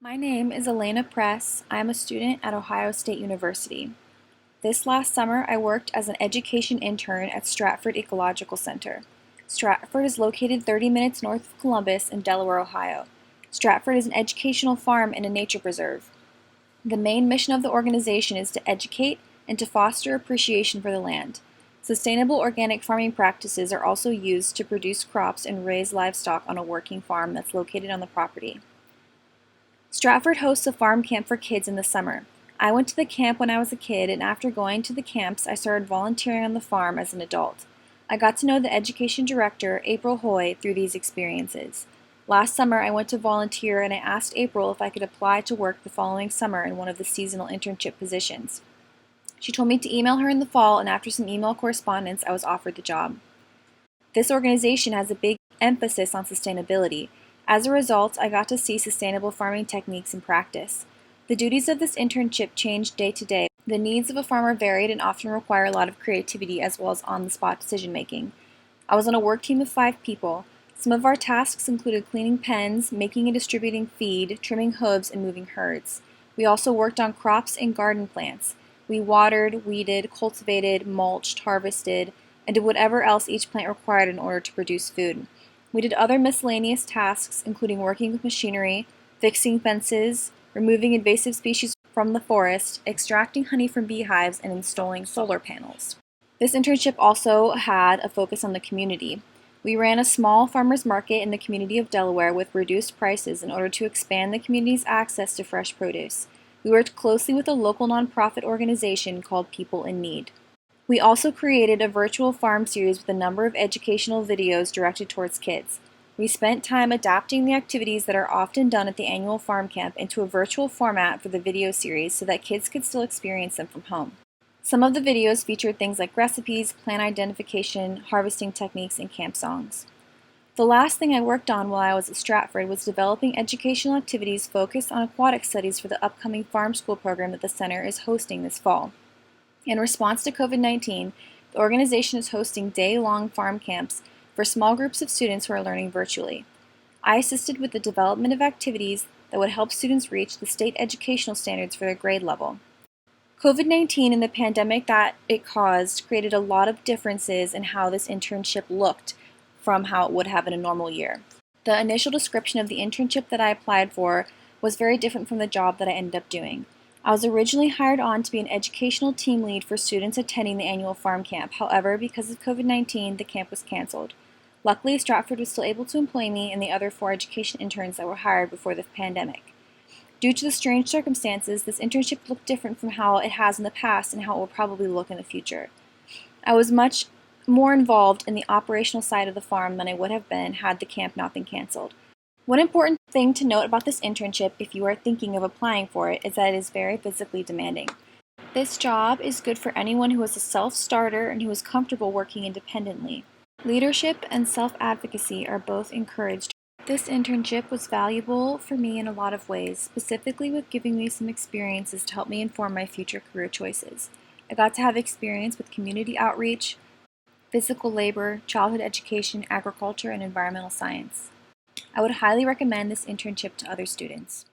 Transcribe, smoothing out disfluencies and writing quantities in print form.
My name is Alayna Press. I am a student at Ohio State University. This last summer, I worked as an education intern at Stratford Ecological Center. Stratford is located 30 minutes north of Columbus in Delaware, Ohio. Stratford is an educational farm and a nature preserve. The main mission of the organization is to educate and to foster appreciation for the land. Sustainable organic farming practices are also used to produce crops and raise livestock on a working farm that's located on the property. Stratford hosts a farm camp for kids in the summer. I went to the camp when I was a kid, and after going to the camps, I started volunteering on the farm as an adult. I got to know the education director, April Hoy, through these experiences. Last summer, I went to volunteer and I asked April if I could apply to work the following summer in one of the seasonal internship positions. She told me to email her in the fall, and after some email correspondence, I was offered the job. This organization has a big emphasis on sustainability. As a result, I got to see sustainable farming techniques in practice. The duties of this internship changed day to day. The needs of a farmer varied and often require a lot of creativity as well as on-the-spot decision-making. I was on a work team of 5 people. Some of our tasks included cleaning pens, making and distributing feed, trimming hooves, and moving herds. We also worked on crops and garden plants. We watered, weeded, cultivated, mulched, harvested, and did whatever else each plant required in order to produce food. We did other miscellaneous tasks, including working with machinery, fixing fences, removing invasive species from the forest, extracting honey from beehives, and installing solar panels. This internship also had a focus on the community. We ran a small farmers market in the community of Delaware with reduced prices in order to expand the community's access to fresh produce. We worked closely with a local nonprofit organization called People in Need. We also created a virtual farm series with a number of educational videos directed towards kids. We spent time adapting the activities that are often done at the annual farm camp into a virtual format for the video series so that kids could still experience them from home. Some of the videos featured things like recipes, plant identification, harvesting techniques, and camp songs. The last thing I worked on while I was at Stratford was developing educational activities focused on aquatic studies for the upcoming farm school program that the center is hosting this fall. In response to COVID-19, the organization is hosting day-long farm camps for small groups of students who are learning virtually. I assisted with the development of activities that would help students reach the state educational standards for their grade level. COVID-19 and the pandemic that it caused created a lot of differences in how this internship looked from how it would have in a normal year. The initial description of the internship that I applied for was very different from the job that I ended up doing. I was originally hired on to be an educational team lead for students attending the annual farm camp. However, because of COVID-19, the camp was canceled. Luckily, Stratford was still able to employ me and the other 4 education interns that were hired before the pandemic. Due to the strange circumstances, this internship looked different from how it has in the past and how it will probably look in the future. I was much more involved in the operational side of the farm than I would have been had the camp not been canceled. One important thing to note about this internship, if you are thinking of applying for it, is that it is very physically demanding. This job is good for anyone who is a self-starter and who is comfortable working independently. Leadership and self-advocacy are both encouraged. This internship was valuable for me in a lot of ways, specifically with giving me some experiences to help me inform my future career choices. I got to have experience with community outreach, physical labor, childhood education, agriculture, and environmental science. I would highly recommend this internship to other students.